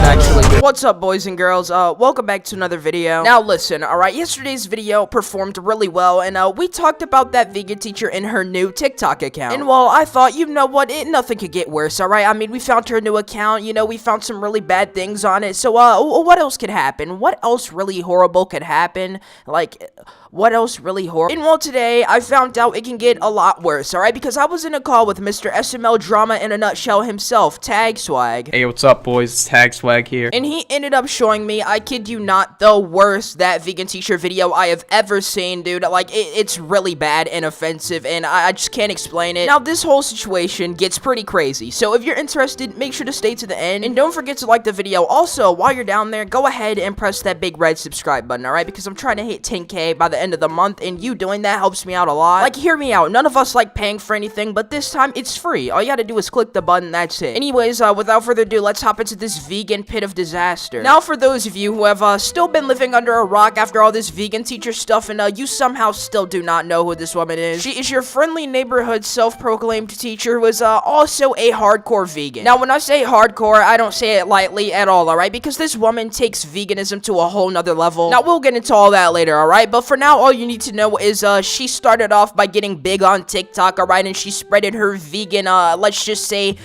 actually do. What's up, boys and girls? Welcome back to another video. Now listen, alright, yesterday's video performed really well, and we talked about that vegan teacher and her new TikTok account. And well, I thought, you know what, nothing could get worse, alright? I mean, we found her new account, you know, we found some really bad things on it, so what else could happen? What else really horrible could happen? Like, what else really horrible? And well, today, I found out it can get a lot worse, alright? Because I was in a call with Mr. SML Drama in a Nutshell himself, Tag Swag. Hey, what's up, boys? It's Tag Swag here. And he ended up showing me, I kid you not, the worst that vegan teacher video I have ever seen, dude. Like, it's really bad and offensive, and I just can't explain it. Now, this whole situation gets pretty crazy, so if you're interested, make sure to stay to the end, and don't forget to like the video. Also, while you're down there, go ahead and press that big red subscribe button, alright? Because I'm trying to hit 10K by the end of the month, and you doing that helps me out a lot. Like, hear me out. None of us like paying for anything, but this time, it's free. All you gotta do is click the button, that's it. Anyways, without further ado, let's hop into this vegan pit of disaster. Now, for those of you who have still been living under a rock after all this vegan teacher stuff, and you somehow still do not know who this woman is, she is your friendly neighborhood self-proclaimed teacher who is also a hardcore vegan. Now, when I say hardcore, I don't say it lightly at all, alright? Because this woman takes veganism to a whole nother level. Now, we'll get into all that later, alright? But for now, all you need to know is she started off by getting big on TikTok, alright? And she spreaded her vegan, let's just say,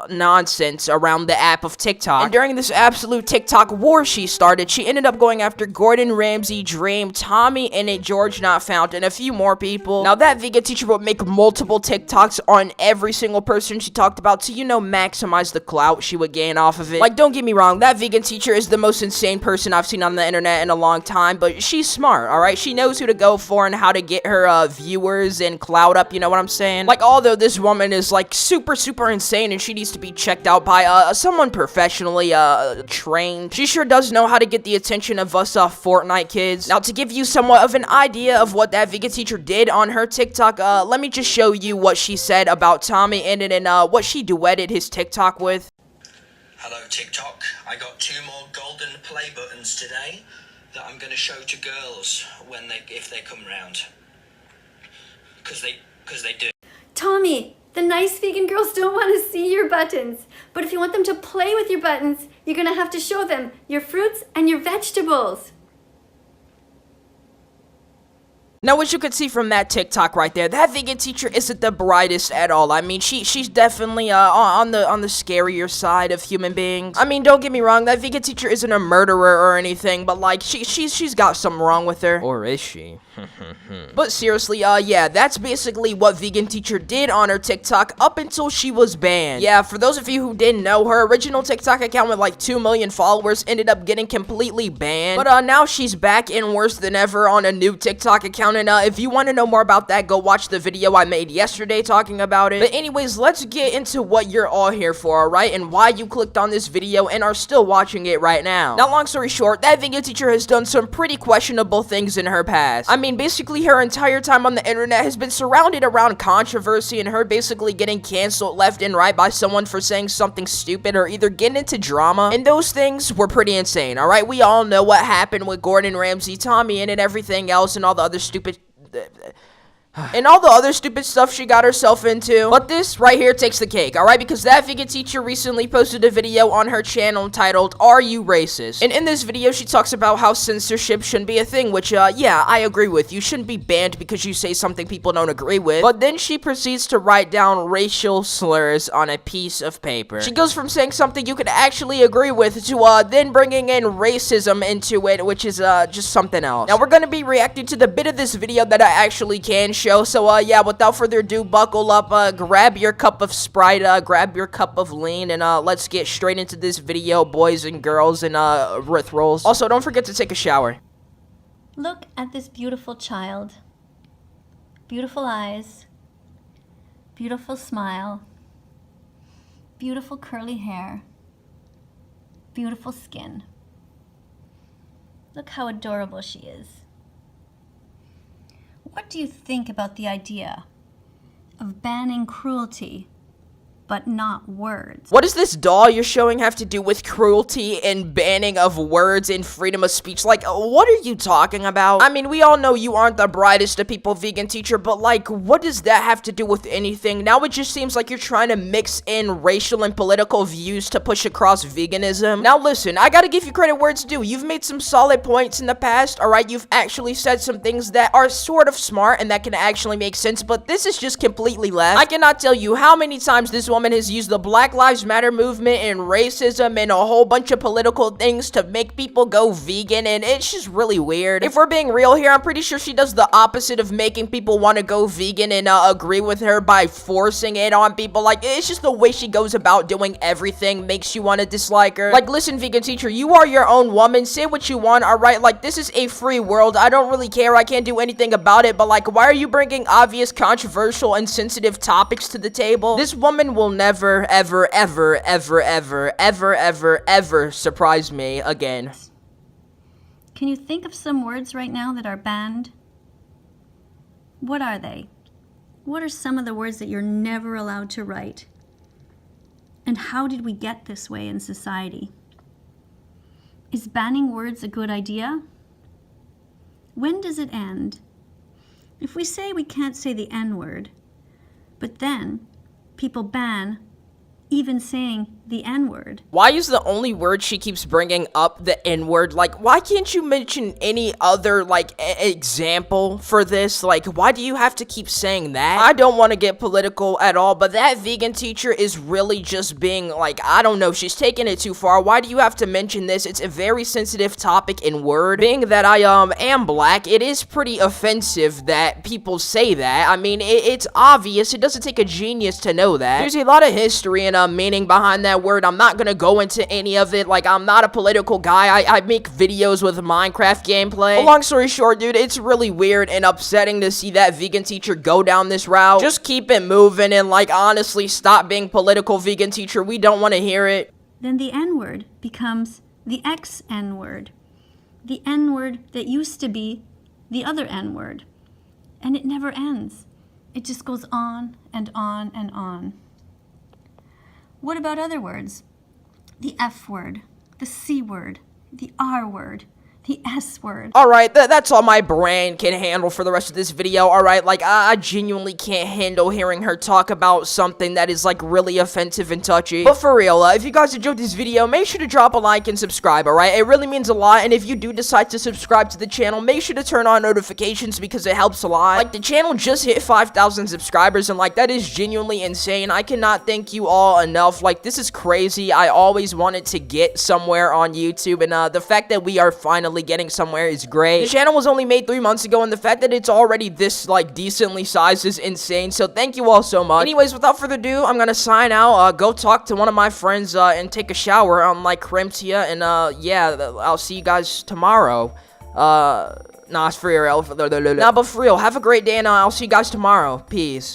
nonsense around the app of TikTok. And during this absolute TikTok war she started, she ended up going after Gordon Ramsay, Dream, Tommy Innit, George Not Found, and a few more people. Now, that vegan teacher would make multiple TikToks on every single person she talked about to, you know, maximize the clout she would gain off of it. Like, don't get me wrong, that vegan teacher is the most insane person I've seen on the internet in a long time, but she's smart, alright? She knows who to go for and how to get her viewers and clout up, you know what I'm saying? Like, although this woman is, like, super insane and she needs to be checked out by someone professionally trained, she sure does know how to get the attention of us Fortnite kids. Now, to give you somewhat of an idea of what that vegan teacher did on her TikTok, let me just show you what she said about Tommy Innit and what she duetted his TikTok with. Hello TikTok, I got 2 more golden play buttons today that I'm gonna show to girls if they come round. Cause they do. Tommy, the nice vegan girls don't want to see your buttons. But if you want them to play with your buttons, you're going to have to show them your fruits and your vegetables. Now, as you can see from that TikTok right there, that vegan teacher isn't the brightest at all. I mean, she's definitely on the scarier side of human beings. I mean, don't get me wrong, that vegan teacher isn't a murderer or anything, but like she's got something wrong with her. Or is she? But seriously, yeah, that's basically what vegan teacher did on her TikTok up until she was banned. Yeah, for those of you who didn't know, her original TikTok account with like 2 million followers ended up getting completely banned. But now she's back and worse than ever on a new TikTok account. And if you want to know more about that, go watch the video I made yesterday talking about it. But anyways, let's get into what you're all here for, alright? And why you clicked on this video and are still watching it right now. Now, long story short, that vegan teacher has done some pretty questionable things in her past. I mean, basically her entire time on the internet has been surrounded around controversy and her basically getting canceled left and right by someone for saying something stupid or either getting into drama. And those things were pretty insane, alright? We all know what happened with Gordon Ramsay, Tommy and everything else and all the other stupid and all the other stupid stuff she got herself into. But this right here takes the cake, alright? Because that vegan teacher recently posted a video on her channel titled, "Are You Racist?" And in this video, she talks about how censorship shouldn't be a thing, which, yeah, I agree with. You shouldn't be banned because you say something people don't agree with. But then she proceeds to write down racial slurs on a piece of paper. She goes from saying something you could actually agree with to, then bringing in racism into it, which is, just something else. Now, we're gonna be reacting to the bit of this video that I actually can show. So, yeah, without further ado, buckle up, grab your cup of Sprite, grab your cup of lean, and, let's get straight into this video, boys and girls, and, Rith-rolls. Also, don't forget to take a shower. Look at this beautiful child. Beautiful eyes. Beautiful smile. Beautiful curly hair. Beautiful skin. Look how adorable she is. What do you think about the idea of banning cruelty but not words. What does this doll you're showing have to do with cruelty and banning of words and freedom of speech? Like, what are you talking about? I mean, we all know you aren't the brightest of people, vegan teacher, but like, what does that have to do with anything? Now it just seems like you're trying to mix in racial and political views to push across veganism. Now listen, I gotta give you credit where it's due. You've made some solid points in the past, alright? You've actually said some things that are sort of smart and that can actually make sense, but this is just completely left. I cannot tell you how many times this woman has used the Black Lives Matter movement and racism and a whole bunch of political things to make people go vegan, and it's just really weird. If we're being real here, I'm pretty sure she does the opposite of making people want to go vegan and agree with her by forcing it on people. Like, it's just the way she goes about doing everything makes you want to dislike her. Like, listen, vegan teacher, you are your own woman. Say what you want, alright? Like, this is a free world. I don't really care. I can't do anything about it, but like, why are you bringing obvious, controversial, and sensitive topics to the table? This woman will never, ever, ever, ever, ever, ever, ever, ever surprise me again. Can you think of some words right now that are banned? What are they? What are some of the words that you're never allowed to write? And how did we get this way in society? Is banning words a good idea? When does it end? If we say we can't say the N-word, but then people ban even saying the N-word. Why is the only word she keeps bringing up the N-word? Like, why can't you mention any other, like, example for this? Like, why do you have to keep saying that? I don't want to get political at all, but that vegan teacher is really just being, like, I don't know, she's taking it too far. Why do you have to mention this? It's a very sensitive topic and word. Being that I, am black, it is pretty offensive that people say that. I mean, it's obvious. It doesn't take a genius to know that. There's a lot of history and meaning behind that word. I'm not gonna go into any of it. Like, I'm not a political guy. I make videos with Minecraft gameplay. But long story short, dude, it's really weird and upsetting to see that vegan teacher go down this route. Just keep it moving and, like, honestly, stop being political, vegan teacher. We don't want to hear it. Then the N-word becomes the X-N-word. The N-word that used to be the other N-word. And it never ends. It just goes on and on and on. What about other words? The F word, the C word, the R word, the S word. Alright, that's all my brain can handle for the rest of this video, alright? Like, I genuinely can't handle hearing her talk about something that is, like, really offensive and touchy. But for real, if you guys enjoyed this video, make sure to drop a like and subscribe, alright? It really means a lot, and if you do decide to subscribe to the channel, make sure to turn on notifications because it helps a lot. Like, the channel just hit 5,000 subscribers, and, like, that is genuinely insane. I cannot thank you all enough. Like, this is crazy. I always wanted to get somewhere on YouTube, and, the fact that we are finally getting somewhere is great. The channel was only made 3 months ago, and the fact that it's already this, like, decently sized is insane, so thank you all so much. Anyways, without further ado, I'm gonna sign out, go talk to one of my friends, and take a shower on, like, Kremtia, and, yeah, I'll see you guys tomorrow. Nah, it's for real. Nah, but for real, have a great day, and, I'll see you guys tomorrow. Peace.